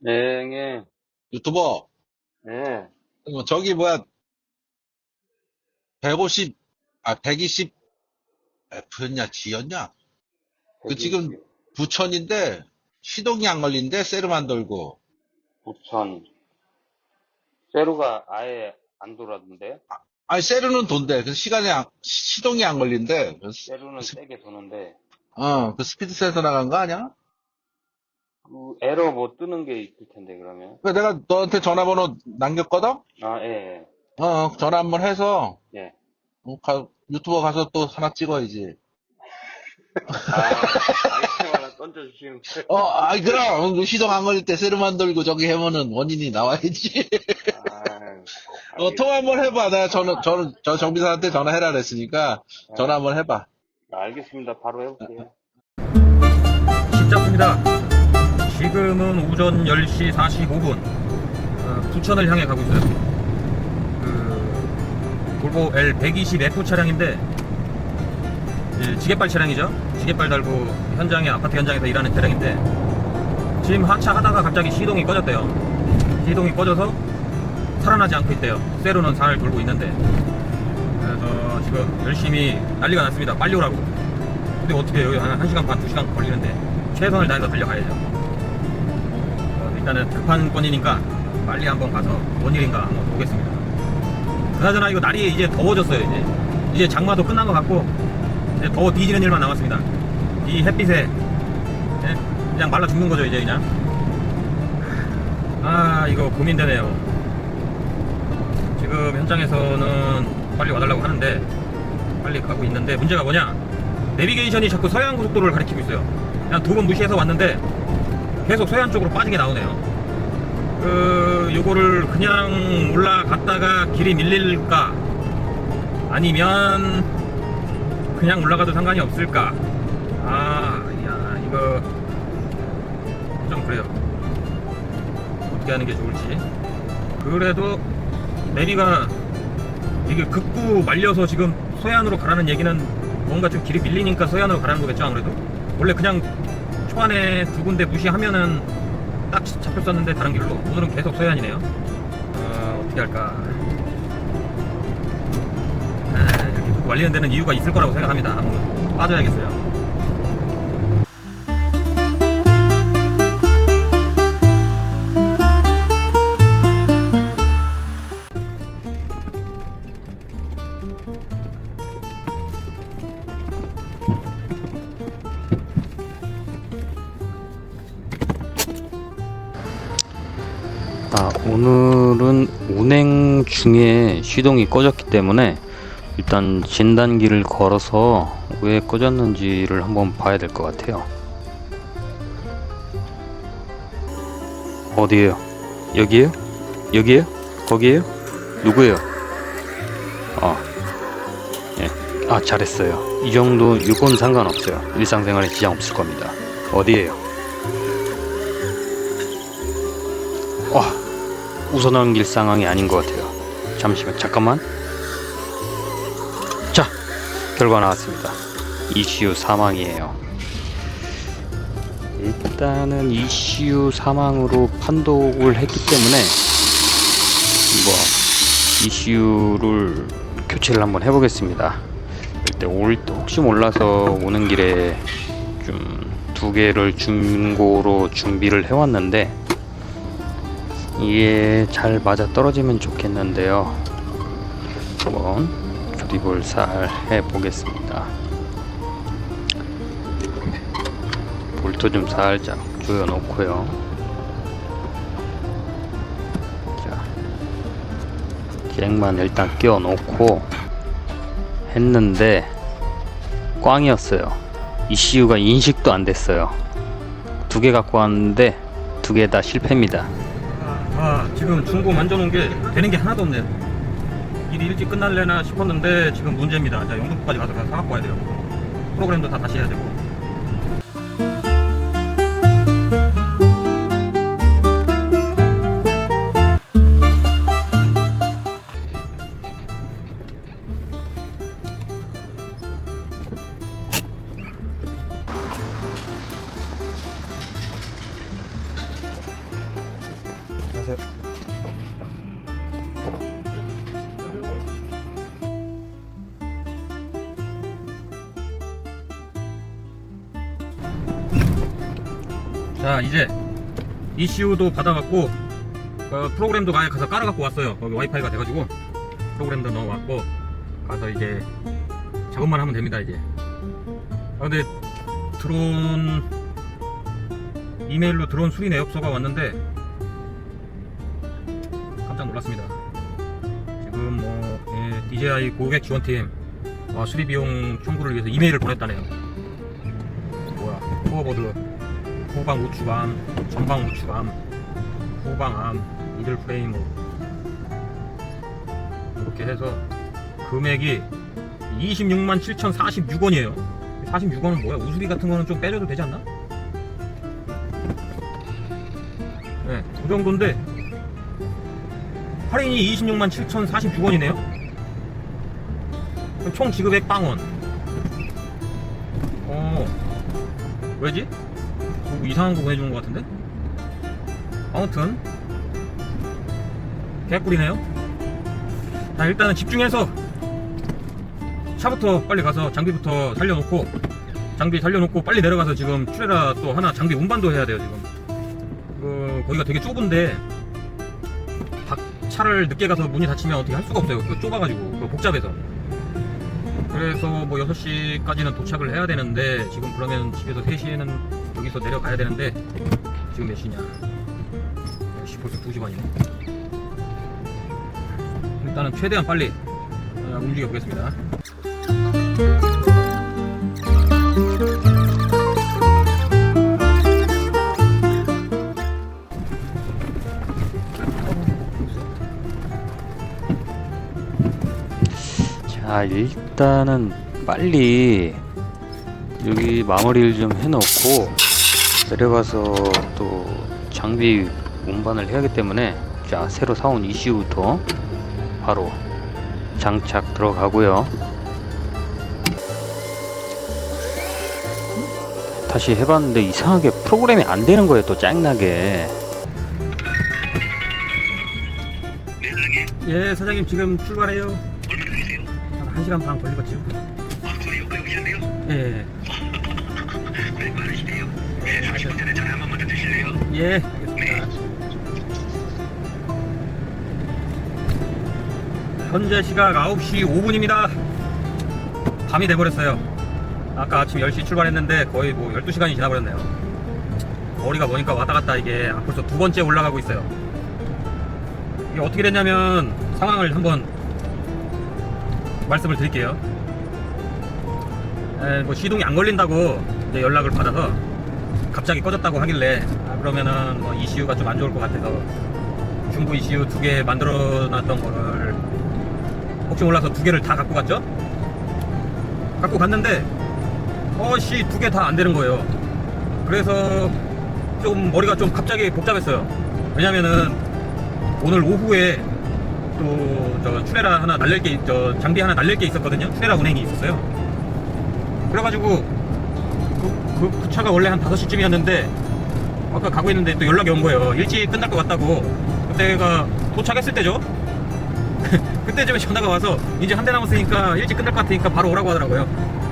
네, 형님. 유튜버, 네, 저기 뭐야, 150, 120 F였냐, G였냐? 그 지금 120, 부천인데, 시동이 안 걸린대, 세르 안 돌고. 부천. 세루가 아예 안 돌았는데, 아니, 세르는 돈대. 그 시동이 안 걸린대. 세루는 세게 도는데, 그 스피드 센서 나간 거 아니야? 그 에러 뭐 뜨는 게 있을 텐데, 그러면. 그 내가 너한테 전화번호 남겼거든? 아, 예, 전화 한번 해서, 예. 예. 유튜버 가서 또 하나 찍어야지. 아이템 하나 던져주시면 돼. 그럼, 시동 안 걸릴 때 세르 안 돌고 저기 하면은 원인이 나와야지. 아, 통화 알겠습니다. 한번 해봐. 내가 저 정비사한테 전화해라 그랬으니까, 전화 아, 한번 해봐. 알겠습니다. 바로 해볼게요. 쉽잡습니다. 지금은 오전 10시 45분 부천을 향해 가고 있어요. 볼보 L120F 차량인데 지게발 차량이죠. 지게발 달고 아파트 현장에서 일하는 차량인데 지금 하차하다가 갑자기 시동이 꺼졌대요. 시동이 꺼져서 살아나지 않고 있대요. 세로는 잘 돌고 있는데, 그래서 지금 열심히 난리가 났습니다. 빨리 오라고. 근데 어떻게 여기 한 1시간 반, 2시간 걸리는데 최선을 다해서 달려가야죠. 일단은 급한 건이니까 빨리 한번 가서 뭔 일인가 한번 보겠습니다. 그나저나 이거 날이 이제 더워졌어요. 이제 장마도 끝난 것 같고 이제 더워 뒤지는 일만 남았습니다. 이 햇빛에 그냥 말라 죽는 거죠 이제 그냥. 이거 고민되네요. 지금 현장에서는 빨리 와달라고 하는데 빨리 가고 있는데, 문제가 뭐냐, 내비게이션이 자꾸 서해안 고속도로를 가리키고 있어요. 그냥 두 번 무시해서 왔는데 계속 서해안 쪽으로 빠지게 나오네요. 요거를 그냥 올라갔다가 길이 밀릴까, 아니면 그냥 올라가도 상관이 없을까. 이거 좀 그래요. 어떻게 하는 게 좋을지. 그래도 내비가 이게 극구 말려서 지금 서해안으로 가라는 얘기는 뭔가 좀 길이 밀리니까 서해안으로 가라는 거겠죠, 아무래도. 원래 그냥 초반에 두 군데 무시하면은 딱 잡혔었는데 다른 길로, 오늘은 계속 서해안이네요. 어떻게 할까. 이렇게 극구 말리는 데는 이유가 있을 거라고 생각합니다. 한번 빠져야겠어요. 오늘은 운행 중에 시동이 꺼졌기 때문에 일단 진단기를 걸어서 왜 꺼졌는지를 한번 봐야 될 것 같아요. 어디에요? 여기에요? 여기에요? 거기에요? 누구예요? 예. 잘했어요. 이 정도 이건 상관없어요. 일상생활에 지장 없을 겁니다. 어디에요? 웃어넘길 상황이 아닌 것 같아요. 잠시만, 잠깐만. 자, 결과 나왔습니다. ECU 사망이에요. 일단은 ECU 사망으로 판독을 했기 때문에 ECU를 교체를 한번 해보겠습니다. 일단 혹시 몰라서 오는 길에 좀 2개를 중고로 준비를 해왔는데 이게 잘 맞아 떨어지면 좋겠는데요. 한번 조립을 잘 해보겠습니다. 볼트 좀 살짝 조여 놓고요. 자, 잭만 일단 끼워 놓고 했는데 꽝이었어요. ECU가 인식도 안 됐어요. 2개 갖고 왔는데 2개 다 실패입니다. 지금 중고 만져놓은 게 되는 게 하나도 없네요. 일이 일찍 끝날래나 싶었는데 지금 문제입니다. 자, 영등포까지 가서 사갖고 와야 돼요. 프로그램도 다 다시 해야 되고. 안녕하세요. 자, 이제 ECU도 받아갖고 프로그램도 아예 가서 깔아갖고 왔어요. 거기 와이파이가 돼가지고 프로그램도 넣어왔고 가서 이제 작업만 하면 됩니다. 이제 근데 이메일로 드론 수리 내역서가 왔는데 깜짝 놀랐습니다. 지금 DJI 고객 지원팀 수리 비용 청구를 위해서 이메일을 보냈다네요. 뭐야, 코어보드, 후방 우측암, 전방 우측암, 후방암, 미들 프레임 이렇게 해서 금액이 26만 7,046원이에요. 46원은 뭐야? 우수리 같은 거는 좀 빼줘도 되지 않나? 네, 그 정도인데 할인이 26만 7,046원이네요. 총 지급액 빵원. 왜지? 뭐 이상한 거 보내주는 것 같은데? 아무튼 개꿀이네요. 자, 일단은 집중해서 차부터 빨리 가서 장비부터 살려놓고 빨리 내려가서 지금 트레라 또 하나 장비 운반도 해야 돼요. 지금 거기가 되게 좁은데 차를 늦게 가서 문이 닫히면 어떻게 할 수가 없어요. 좁아가지고 복잡해서. 그래서 뭐 6시까지는 도착을 해야 되는데 지금 그러면 집에서 3시에는 여기서 내려가야 되는데 지금 몇 시냐? 벌써 2시 반이네. 일단은 최대한 빨리 움직여 보겠습니다. 자, 일단은 빨리 여기 마무리를 좀 해놓고 내려가서 또 장비 운반을 해야 하기 때문에 자, 새로 사온 ECU부터 바로 장착 들어가고요. 다시 해봤는데 이상하게 프로그램이 안 되는 거예요. 또 짜증나게. 예, 사장님 지금 출발해요. 1시간 반 걸리겠죠? 예. 예, 알겠습니다. 현재 시각 9시 5분입니다. 밤이 돼버렸어요. 아까 아침 10시 출발했는데 거의 뭐 12시간이 지나버렸네요. 거리가 머니까 왔다갔다 이게 벌써 2번째 올라가고 있어요. 이게 어떻게 됐냐면 상황을 한번 말씀을 드릴게요. 뭐 시동이 안 걸린다고 이제 연락을 받아서 갑자기 꺼졌다고 하길래 그러면은 뭐 ECU가 좀 안 좋을 것 같아서 중고 ECU 2개 만들어 놨던 거를 혹시 몰라서 2개를 다 갖고 갔죠? 갖고 갔는데 2개 다 안 되는 거예요. 그래서 좀 머리가 좀 갑자기 복잡했어요. 왜냐면은 오늘 오후에 또 저 트레라 하나 날릴 게, 장비 하나 날릴 게 있었거든요. 트레라 운행이 있었어요. 그래가지고 그 차가 원래 한 5시쯤이었는데 아까 가고 있는데 또 연락이 온 거예요. 일찍 끝날 것 같다고. 그때가 도착했을 때죠. 그때쯤에 전화가 와서 이제 한 대 남았으니까 일찍 끝날 것 같으니까 바로 오라고 하더라고요.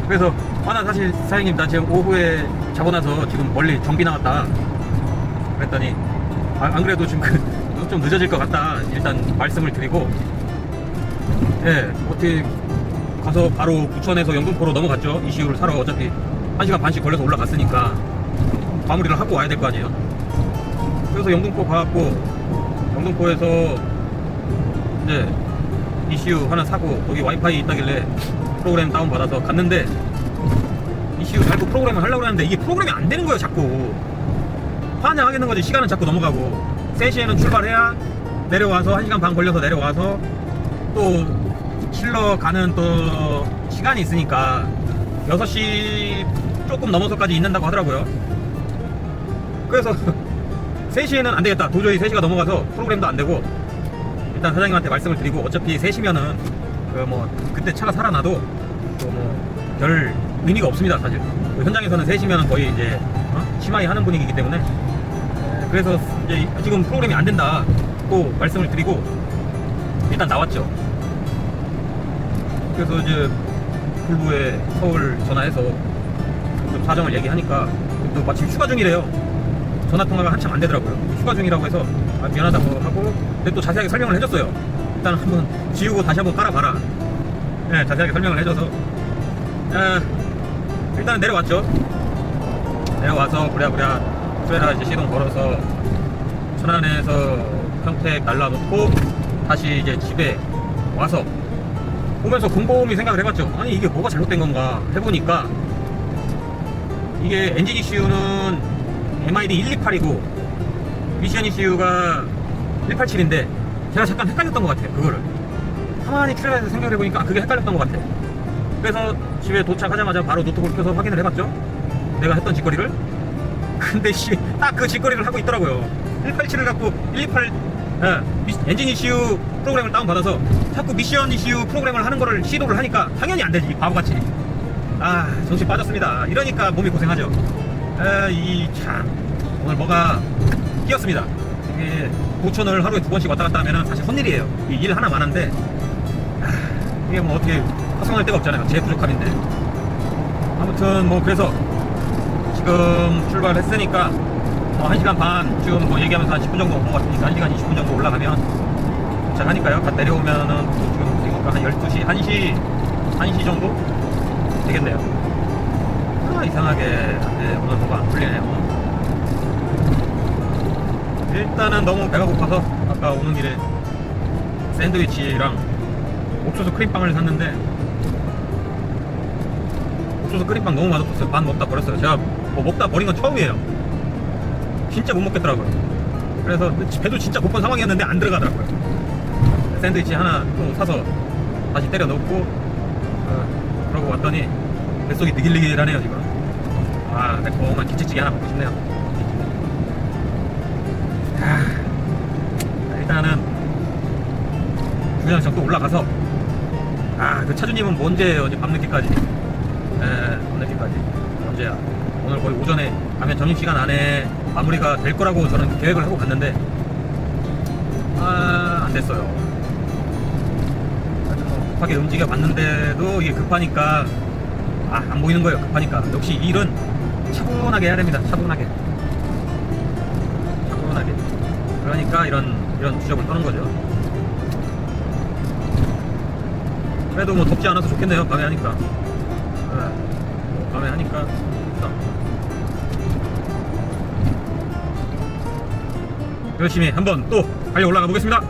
그래서 나 사실 사장님 나 지금 오후에 자고 나서 지금 멀리 정비 나왔다 그랬더니 안 그래도 지금 좀 늦어질 것 같다 일단 말씀을 드리고, 예, 어떻게 가서 바로 부천에서 영등포로 넘어갔죠. ECU를 사러. 어차피 1시간 반씩 걸려서 올라갔으니까 마무리를 하고 와야 될 거 아니에요. 그래서 영등포 가갖고 영등포에서 이제 ECU 하나 사고 거기 와이파이 있다길래 프로그램 다운받아서 갔는데 ECU 달고 프로그램을 하려고 하는데 이게 프로그램이 안 되는 거예요. 자꾸 환장하겠는 거지. 시간은 자꾸 넘어가고 3시에는 출발해야 내려와서 1시간 반 걸려서 내려와서 또 실러 가는 또 시간이 있으니까 6시 조금 넘어서까지 있는다고 하더라고요. 그래서 3시에는 안 되겠다. 도저히 3시가 넘어가서 프로그램도 안 되고 일단 사장님한테 말씀을 드리고 어차피 3시면은 그때 차가 살아나도 뭐 별 의미가 없습니다. 사실 현장에서는 3시면은 거의 이제 심하게 하는 분위기이기 때문에 그래서 이제 지금 프로그램이 안 된다. 또 말씀을 드리고 일단 나왔죠. 그래서 이제 불부에 서울 전화해서 좀 사정을 얘기하니까 또 마침 휴가 중이래요. 전화 통화가 한참 안 되더라고요. 휴가 중이라고 해서 미안하다고 하고, 근데 또 자세하게 설명을 해줬어요. 일단 한번 지우고 다시 한번 깔아봐라. 네, 자세하게 설명을 해줘서 일단은 내려왔죠. 내려와서 부랴부랴 수혜라 이제 시동 걸어서 천안에서 평택 날라놓고 다시 이제 집에 와서 보면서 곰곰이 생각을 해봤죠. 아니 이게 뭐가 잘못된 건가 해보니까 이게 엔진 ECU는 MID 128이고 미션 ECU가 187인데 제가 잠깐 헷갈렸던 것 같아요. 그거를 가만히 트레이에서 생각을 해보니까 그게 헷갈렸던 것 같아요. 그래서 집에 도착하자마자 바로 노트북을 켜서 확인을 해봤죠. 내가 했던 짓거리를. 근데 딱 그 짓거리를 하고 있더라고요. 187을 갖고 128 엔진 ECU 프로그램을 다운받아서 자꾸 미션 ECU 프로그램을 하는 거를 시도를 하니까 당연히 안 되지, 바보같이. 정신 빠졌습니다. 이러니까 몸이 고생하죠. 참 오늘 뭐가 끼었습니다. 이게 고촌을 하루에 2번씩 왔다 갔다 하면은 사실 헛일이에요. 이 일 하나만 한데 이게 뭐 어떻게 파송할 데가 없잖아요. 제 부족함인데. 아무튼 뭐 그래서 지금 출발했으니까 뭐 1시간 반, 지금 뭐 얘기하면서 한 10분 정도 온 것 같으니까 1시간 20분 정도 올라가면 도착하니까요. 갓 내려오면은 지금 그러니까 한 12시, 1시 정도 되겠네요. 이상하게 오늘 뭐가 안 풀리네요. 일단은 너무 배가 고파서 아까 오는 길에 샌드위치랑 옥수수 크림빵을 샀는데 옥수수 크림빵 너무 맛없었어요. 반 먹다 버렸어요. 제가 뭐 먹다 버린 건 처음이에요. 진짜 못 먹겠더라고요. 그래서 배도 진짜 고픈 상황이었는데 안 들어가더라고요. 샌드위치 하나 또 사서 다시 때려 넣고 그러고 왔더니 뱃속이 느길느길하네요 지금. 매콤한 김치찌개 하나 먹고 싶네요. 일단은 주차장 또 올라가서 그 차주님은 뭐 언제 밤늦게까지 밤늦게까지 언제야, 오늘 거의 오전에 가면 점심시간 안에 마무리가 될 거라고 저는 계획을 하고 갔는데 안 됐어요. 급하게 움직여 봤는데도 이게 급하니까 안 보이는 거예요. 급하니까. 역시 일은 차분하게 해야 됩니다. 차분하게. 그러니까 이런 주접을 떠는 거죠. 그래도 뭐 덥지 않아서 좋겠네요. 밤에 하니까. 밤에 하니까 좋다. 열심히 한번 또 달려 올라가 보겠습니다.